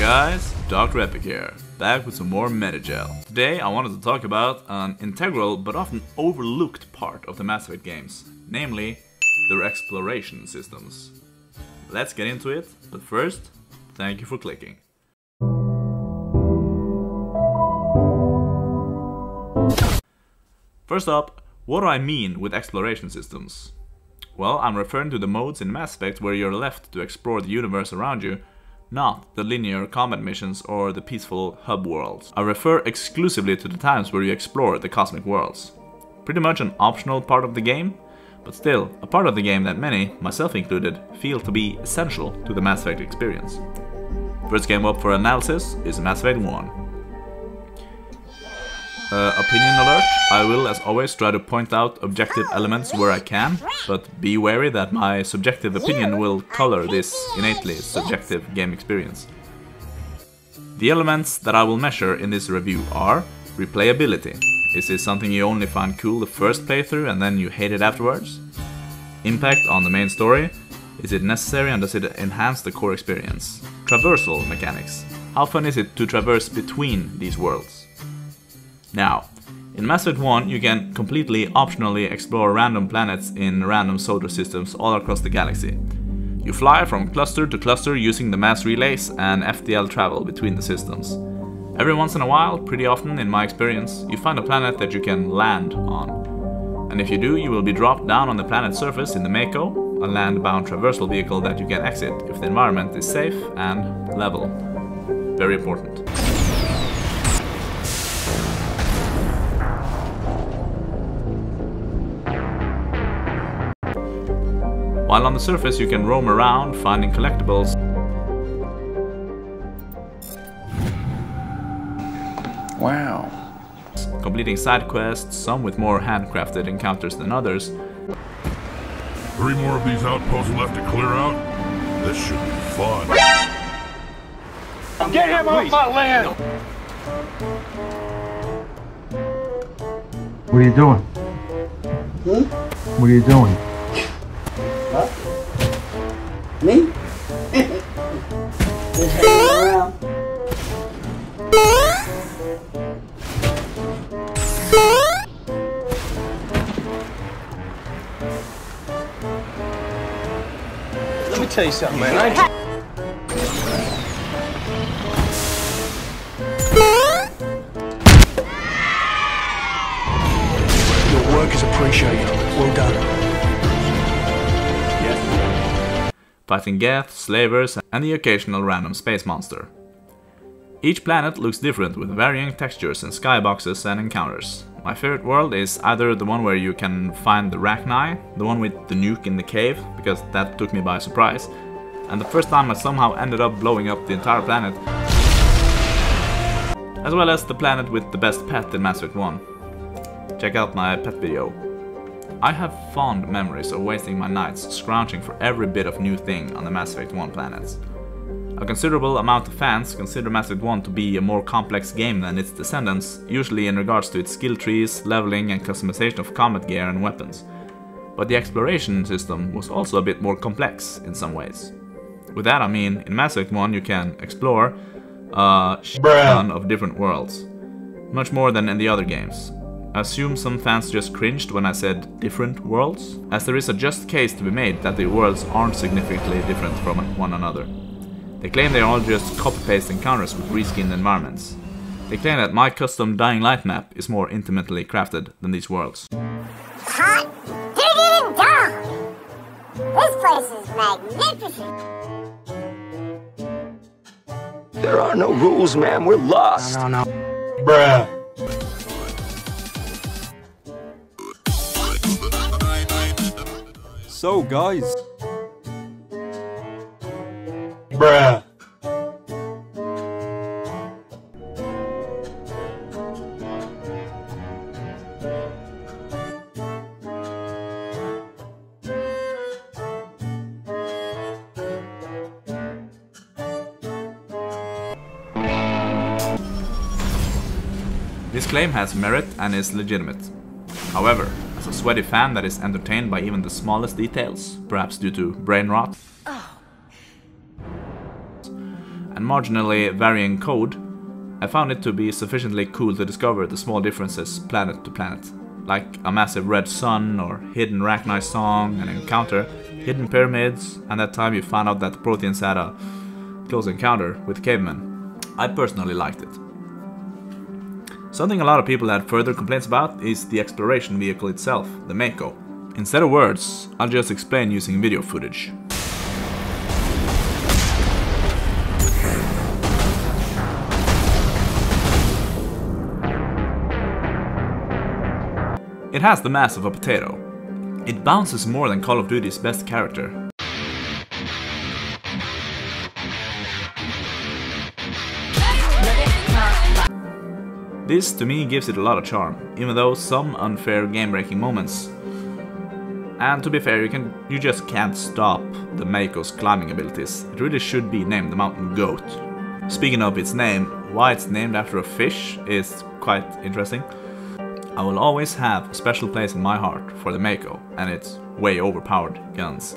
guys, Dr. Epic here, back with some more Metagel. Today I wanted to talk about an integral but often overlooked part of the Mass Effect games, namely their exploration systems. Let's get into it, but first, thank you for clicking. First up, what do I mean with exploration systems? Well, I'm referring to the modes in Mass Effect where you're left to explore the universe around you, not the linear combat missions or the peaceful hub worlds. I refer exclusively to the times where you explore the cosmic worlds. Pretty much an optional part of the game, but still a part of the game that many, myself included, feel to be essential to the Mass Effect experience. First game up for analysis is Mass Effect 1. Opinion alert, I will as always try to point out objective elements where I can, but be wary that my subjective opinion will color this innately subjective game experience. The elements that I will measure in this review are replayability. Is this something you only find cool the first playthrough and then you hate it afterwards? Impact on the main story. Is it necessary and does it enhance the core experience? Traversal mechanics. How fun is it to traverse between these worlds? Now, in Mass Effect 1 you can completely optionally explore random planets in random solar systems all across the galaxy. You fly from cluster to cluster using the mass relays and FTL travel between the systems. Every once in a while, pretty often in my experience, you find a planet that you can land on. And if you do, you will be dropped down on the planet's surface in the Mako, a land-bound traversal vehicle that you can exit if the environment is safe and level. Very important. While on the surface you can roam around finding collectibles. Wow. Completing side quests, some with more handcrafted encounters than others. 3 more of these outposts left to clear out? This should be fun. Get him off my land! What are you doing? What are you doing? Huh? Me? Just hanging around. Let me tell you something, man. Your work is appreciated. Well done. Fighting Geth, slavers, and the occasional random space monster. Each planet looks different with varying textures and skyboxes and encounters. My favorite world is either the one where you can find the Rachni, the one with the nuke in the cave, because that took me by surprise, and the first time I somehow ended up blowing up the entire planet, as well as the planet with the best pet in Mass Effect 1. Check out my pet video. I have fond memories of wasting my nights scrounging for every bit of new thing on the Mass Effect 1 planets. A considerable amount of fans consider Mass Effect 1 to be a more complex game than its descendants, usually in regards to its skill trees, leveling and customization of combat gear and weapons. But the exploration system was also a bit more complex in some ways. With that I mean, in Mass Effect 1 you can explore a ton of different worlds, much more than in the other games. I assume some fans just cringed when I said different worlds, as there is a just case to be made that the worlds aren't significantly different from one another. They claim they are all just copy-paste encounters with reskinned environments. They claim that my custom Dying Light map is more intimately crafted than these worlds. Hot diggity dog! This place is magnificent! There are no rules, man. We're lost. No. Bruh. So, guys. Bruh. This claim has merit and is legitimate. However, as a sweaty fan that is entertained by even the smallest details, perhaps due to brain rot, and marginally varying code, I found it to be sufficiently cool to discover the small differences planet to planet, like a massive red sun, or hidden Rachni song, an encounter, hidden pyramids, and that time you found out that the Proteans had a close encounter with cavemen. I personally liked it. Something a lot of people had further complaints about is the exploration vehicle itself, the Mako. Instead of words, I'll just explain using video footage. It has the mass of a potato. It bounces more than Call of Duty's best character. This to me gives it a lot of charm, even though some unfair game-breaking moments. And to be fair, you just can't stop the Mako's climbing abilities. It really should be named the Mountain Goat. Speaking of its name, why it's named after a fish is quite interesting. I will always have a special place in my heart for the Mako and its way overpowered guns.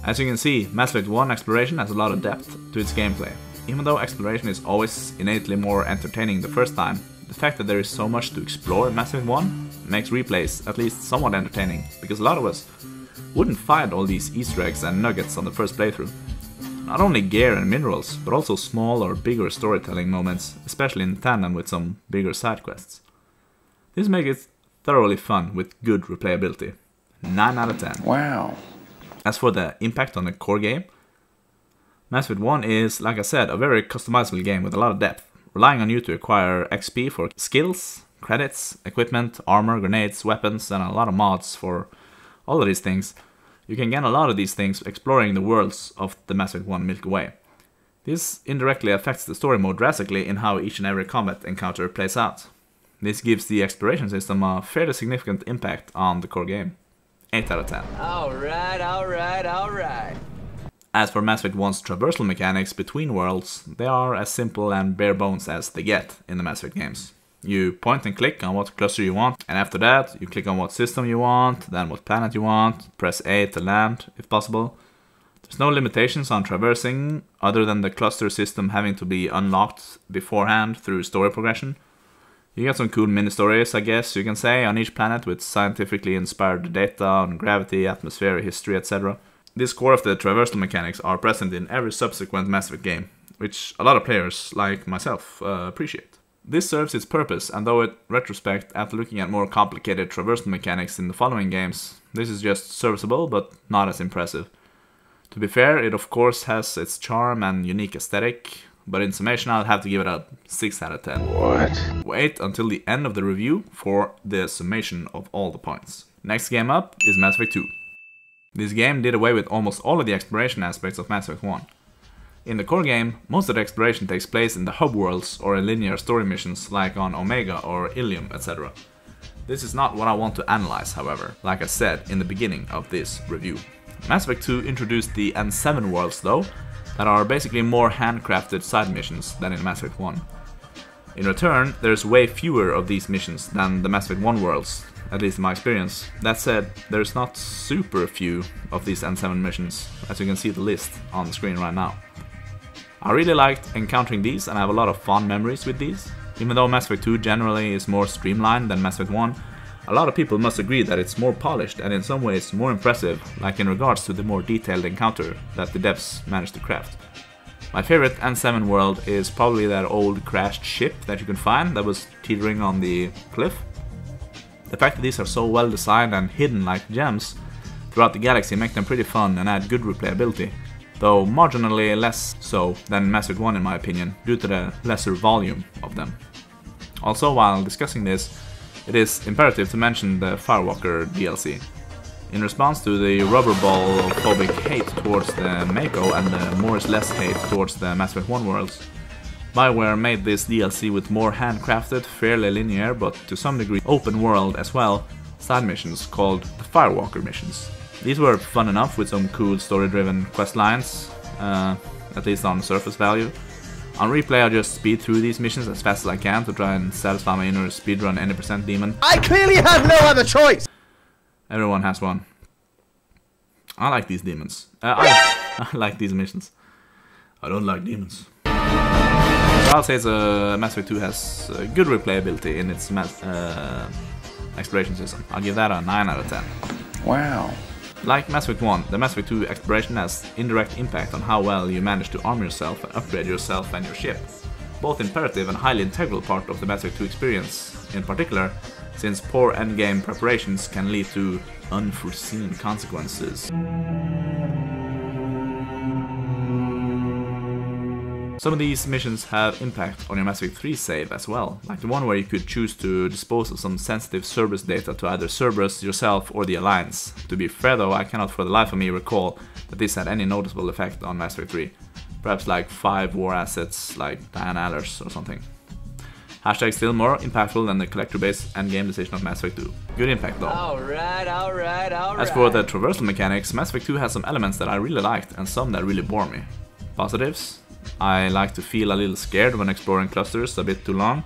As you can see, Mass Effect 1 exploration has a lot of depth to its gameplay. Even though exploration is always innately more entertaining the first time, the fact that there is so much to explore in Mass Effect 1 makes replays at least somewhat entertaining, because a lot of us wouldn't find all these Easter eggs and nuggets on the first playthrough. Not only gear and minerals, but also small or bigger storytelling moments, especially in tandem with some bigger side quests. This makes it thoroughly fun with good replayability. 9 out of 10. Wow. As for the impact on the core game, Mass Effect 1 is, like I said, a very customizable game with a lot of depth, relying on you to acquire XP for skills, credits, equipment, armor, grenades, weapons, and a lot of mods for all of these things. You can gain a lot of these things exploring the worlds of the Mass Effect 1 Milky Way. This indirectly affects the story mode drastically in how each and every combat encounter plays out. This gives the exploration system a fairly significant impact on the core game. 8 out of 10. Alright. As for Mass Effect 1's traversal mechanics between worlds, they are as simple and bare bones as they get in the Mass Effect games. You point and click on what cluster you want, and after that you click on what system you want, then what planet you want, press A to land if possible. There's no limitations on traversing other than the cluster system having to be unlocked beforehand through story progression. You get some cool mini-stories, I guess you can say, on each planet with scientifically inspired data on gravity, atmosphere, history, etc. This core of the traversal mechanics are present in every subsequent Mass Effect game, which a lot of players, like myself, appreciate. This serves its purpose, and though in retrospect, after looking at more complicated traversal mechanics in the following games, this is just serviceable but not as impressive. To be fair, it of course has its charm and unique aesthetic, but in summation I'll have to give it a 6 out of 10. What? Wait until the end of the review for the summation of all the points. Next game up is Mass Effect 2. This game did away with almost all of the exploration aspects of Mass Effect 1. In the core game, most of the exploration takes place in the hub worlds or in linear story missions like on Omega or Ilium, etc. This is not what I want to analyze, however, like I said in the beginning of this review. Mass Effect 2 introduced the N7 worlds though, that are basically more handcrafted side missions than in Mass Effect 1. In return, there's way fewer of these missions than the Mass Effect 1 worlds, at least in my experience. That said, there's not super few of these N7 missions, as you can see the list on the screen right now. I really liked encountering these and I have a lot of fond memories with these. Even though Mass Effect 2 generally is more streamlined than Mass Effect 1, a lot of people must agree that it's more polished and in some ways more impressive, like in regards to the more detailed encounter that the devs managed to craft. My favorite N7 world is probably that old crashed ship that you can find that was teetering on the cliff. The fact that these are so well designed and hidden like gems throughout the galaxy make them pretty fun and add good replayability, though marginally less so than Mass Effect 1 in my opinion, due to the lesser volume of them. Also, while discussing this, it is imperative to mention the Firewalker DLC. In response to the rubber ball phobic hate towards the Mako and the more is less hate towards the Mass Effect 1 worlds, BioWare made this DLC with more handcrafted, fairly linear, but to some degree open world as well, side missions called the Firewalker missions. These were fun enough with some cool story-driven quest lines, at least on surface value. On replay I just speed through these missions as fast as I can to try and satisfy my inner speedrun any percent demon. I clearly have no other choice! Everyone has one. I like these demons. I like these missions. I don't like demons. So I'll say Mass Effect 2 has good replayability in its exploration system. I'll give that a 9 out of 10. Wow. Like Mass Effect 1, the Mass Effect 2 exploration has indirect impact on how well you manage to arm yourself and upgrade yourself and your ship. Both imperative and highly integral part of the Mass Effect 2 experience, in particular, since poor endgame preparations can lead to unforeseen consequences. Some of these missions have impact on your Mass Effect 3 save as well, like the one where you could choose to dispose of some sensitive Cerberus data to either Cerberus, yourself, or the Alliance. To be fair though, I cannot for the life of me recall that this had any noticeable effect on Mass Effect 3. Perhaps like 5 war assets like Diane Allers or something. Hashtag still more impactful than the collector-based endgame decision of Mass Effect 2. Good impact though. Alright. As for the traversal mechanics, Mass Effect 2 has some elements that I really liked and some that really bore me. Positives? I like to feel a little scared when exploring clusters a bit too long,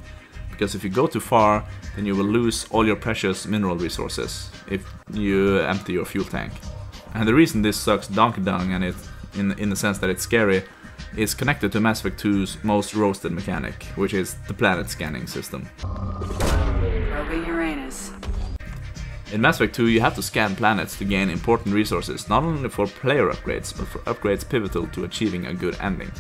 because if you go too far, then you will lose all your precious mineral resources if you empty your fuel tank. And the reason this sucks donkey dung and it, in the sense that it's scary, is connected to Mass Effect 2's most roasted mechanic, which is the planet scanning system. Uranus. In Mass Effect 2 you have to scan planets to gain important resources, not only for player upgrades, but for upgrades pivotal to achieving a good ending.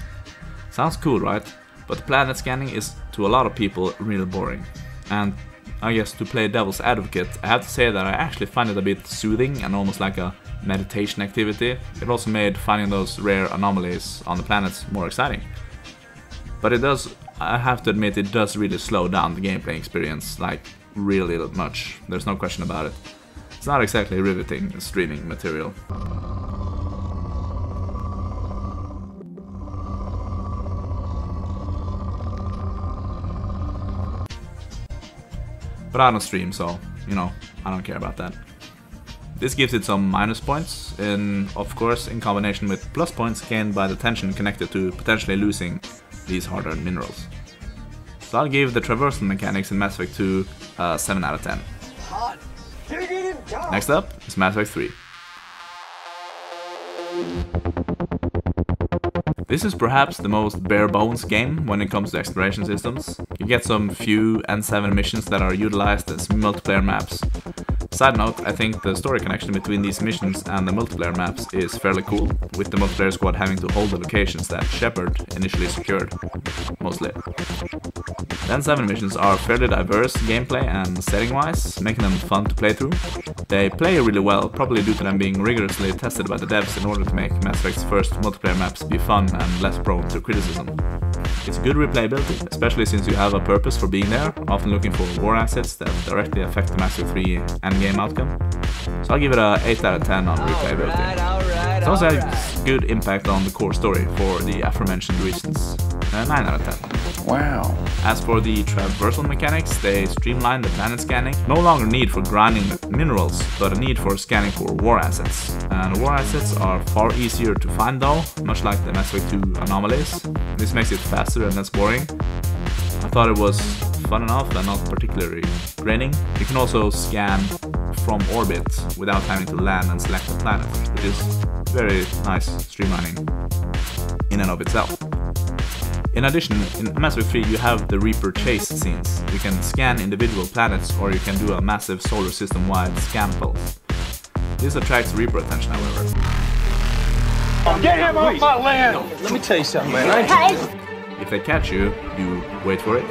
Sounds cool, right? But the planet scanning is, to a lot of people, really boring. And I guess to play devil's advocate, I have to say that I actually find it a bit soothing and almost like a meditation activity. It also made finding those rare anomalies on the planets more exciting. But it does, I have to admit, it does really slow down the gameplay experience, like really much. There's no question about it. It's not exactly riveting streaming material. But I don't stream, so, you know, I don't care about that. This gives it some minus points, of course, in combination with plus points gained by the tension connected to potentially losing these hard-earned minerals. So I'll give the traversal mechanics in Mass Effect 2 a 7 out of 10. Next up is Mass Effect 3. This is perhaps the most bare-bones game when it comes to exploration systems. You get some few N7 missions that are utilized as multiplayer maps. Side note, I think the story connection between these missions and the multiplayer maps is fairly cool, with the multiplayer squad having to hold the locations that Shepard initially secured, mostly. The N7 missions are fairly diverse gameplay and setting-wise, making them fun to play through. They play really well, probably due to them being rigorously tested by the devs in order to make Mass Effect's first multiplayer maps be fun and less prone to criticism. It's good replayability, especially since you have a purpose for being there, often looking for war assets that directly affect the Mass Effect 3 endgame outcome. So I'll give it a 8 out of 10 on replayability. It also has good impact on the core story for the aforementioned reasons. 9 out of 10. Wow. As for the traversal mechanics, they streamline the planet scanning. No longer need for grinding minerals, but a need for scanning for war assets. And war assets are far easier to find though, much like the Mass Effect 2 anomalies. This makes it faster and less boring. I thought it was fun enough and not particularly draining. You can also scan from orbit without having to land and select the planet, which is very nice streamlining in and of itself. In addition, in Mass Effect 3 you have the Reaper chase scenes. You can scan individual planets or you can do a massive solar system-wide scan pulse. This attracts Reaper attention, however. Get him off my land! Let me tell you something, man. If they catch you, you wait for it.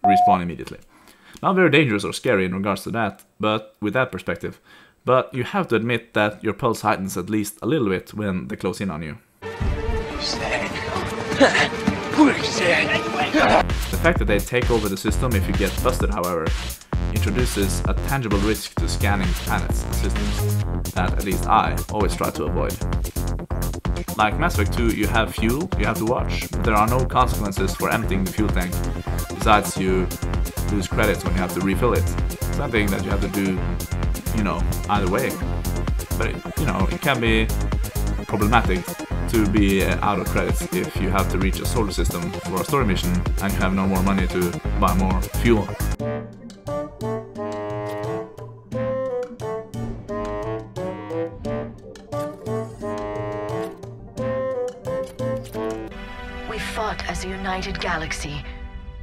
Respawn immediately. Not very dangerous or scary in regards to that, but with that perspective. But you have to admit that your pulse heightens at least a little bit when they close in on you. The fact that they take over the system if you get busted, however, introduces a tangible risk to scanning planets and systems that at least I always try to avoid. Like Mass Effect 2, you have fuel you have to watch, but there are no consequences for emptying the fuel tank, besides you lose credits when you have to refill it. Something that you have to do, you know, either way. But, it can be problematic to be out of credits if you have to reach a solar system for a story mission and you have no more money to buy more fuel. fought as a united galaxy,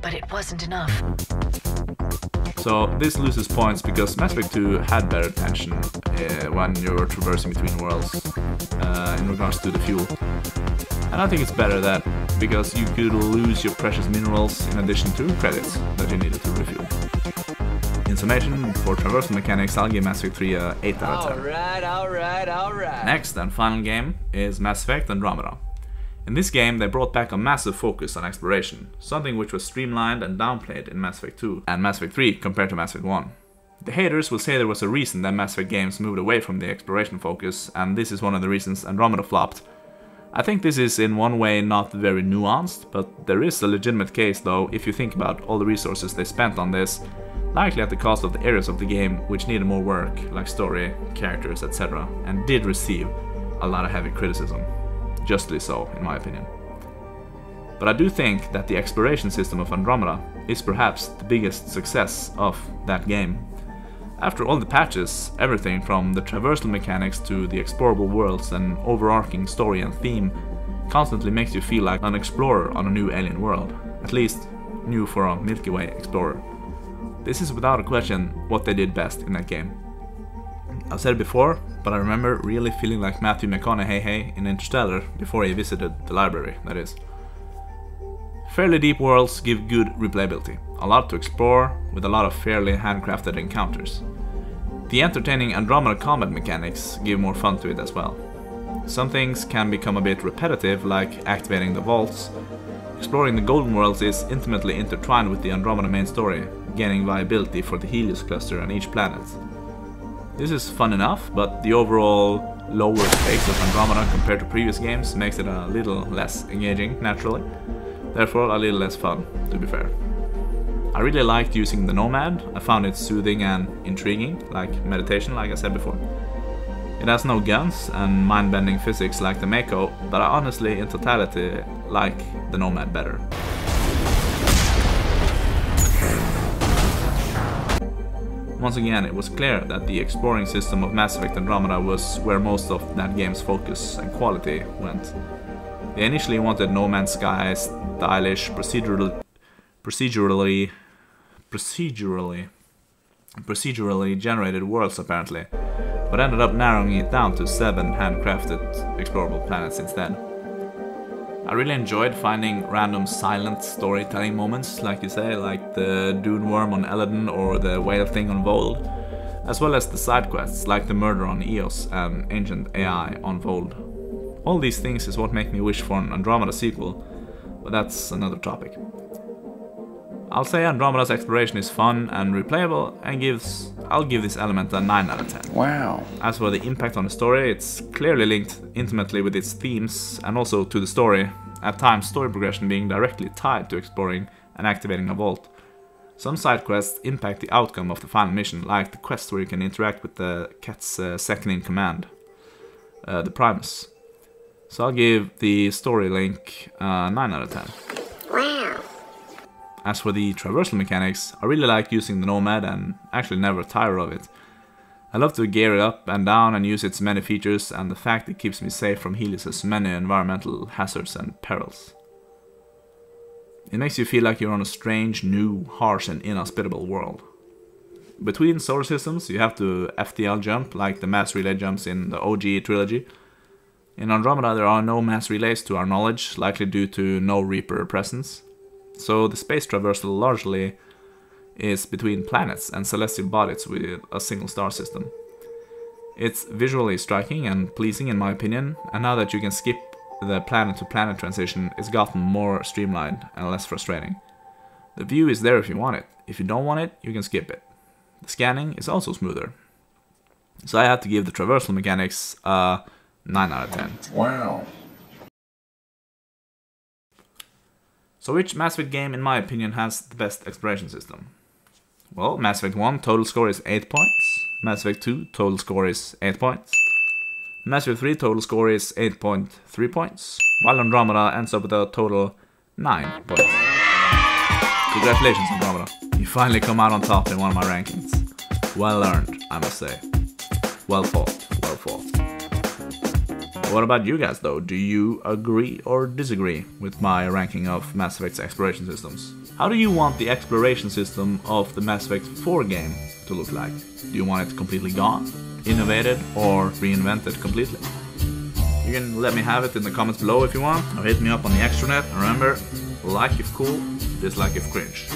but it wasn't enough. So this loses points because Mass Effect 2 had better tension when you're traversing between worlds in regards to the fuel. And I think it's better that because you could lose your precious minerals in addition to credits that you needed to refuel. In summation, for traversal mechanics, I'll give Mass Effect 3 a 8 out of 10. Alright. Next and final game is Mass Effect Andromeda. In this game, they brought back a massive focus on exploration, something which was streamlined and downplayed in Mass Effect 2 and Mass Effect 3 compared to Mass Effect 1. The haters will say there was a reason that Mass Effect games moved away from the exploration focus, and this is one of the reasons Andromeda flopped. I think this is in one way not very nuanced, but there is a legitimate case though if you think about all the resources they spent on this, likely at the cost of the areas of the game which needed more work, like story, characters, etc., and did receive a lot of heavy criticism. Justly so, in my opinion. But I do think that the exploration system of Andromeda is perhaps the biggest success of that game. After all the patches, everything from the traversal mechanics to the explorable worlds and overarching story and theme constantly makes you feel like an explorer on a new alien world, at least new for a Milky Way explorer. This is without a question what they did best in that game. I've said it before, but I remember really feeling like Matthew McConaughey in Interstellar before he visited the library, that is. Fairly deep worlds give good replayability, a lot to explore, with a lot of fairly handcrafted encounters. The entertaining Andromeda combat mechanics give more fun to it as well. Some things can become a bit repetitive, like activating the vaults. Exploring the Golden Worlds is intimately intertwined with the Andromeda main story, gaining viability for the Helios cluster on each planet. This is fun enough, but the overall lower stakes of Andromeda compared to previous games makes it a little less engaging, naturally. Therefore, a little less fun, to be fair. I really liked using the Nomad. I found it soothing and intriguing, like meditation, like I said before. It has no guns and mind-bending physics like the Mako, but I honestly, in totality, like the Nomad better. Once again, it was clear that the exploring system of Mass Effect Andromeda was where most of that game's focus and quality went. They initially wanted No Man's Sky stylish, procedurally generated worlds apparently, but ended up narrowing it down to 7 handcrafted explorable planets instead. I really enjoyed finding random silent storytelling moments, like you say, like the Dune Worm on Eladon or the Whale Thing on Vold, as well as the side quests like the Murder on Eos and Ancient AI on Vold. All these things is what make me wish for an Andromeda sequel, but that's another topic. I'll say Andromeda's exploration is fun and replayable, and I'll give this element a 9 out of 10. Wow. As for the impact on the story, it's clearly linked intimately with its themes and also to the story, at times story progression being directly tied to exploring and activating a vault. Some side quests impact the outcome of the final mission, like the quest where you can interact with the Cat's second-in-command, the Primus. So I'll give the story link 9 out of 10. Wow. As for the traversal mechanics, I really like using the Nomad and actually never tire of it. I love to gear it up and down and use its many features, and the fact it keeps me safe from Helios' many environmental hazards and perils. It makes you feel like you're on a strange, new, harsh and inhospitable world. Between solar systems you have to FTL jump like the mass relay jumps in the OG trilogy. In Andromeda there are no mass relays to our knowledge, likely due to no Reaper presence. So the space traversal largely is between planets and celestial bodies with a single star system. It's visually striking and pleasing in my opinion, and now that you can skip the planet-to-planet transition, it's gotten more streamlined and less frustrating. The view is there if you want it. If you don't want it, you can skip it. The scanning is also smoother. So I have to give the traversal mechanics a 9 out of 10. Wow. So which Mass Effect game, in my opinion, has the best exploration system? Well, Mass Effect 1 total score is 8 points. Mass Effect 2 total score is 8 points. Mass Effect 3 total score is 8.3 points, while Andromeda ends up with a total 9 points. Congratulations, Andromeda. You finally come out on top in one of my rankings. Well earned, I must say. Well fought, well fought. What about you guys though? Do you agree or disagree with my ranking of Mass Effect's exploration systems? How do you want the exploration system of the Mass Effect 4 game to look like? Do you want it completely gone, innovated, or reinvented completely? You can let me have it in the comments below if you want, or hit me up on the extranet. And remember, like if cool, dislike if cringe.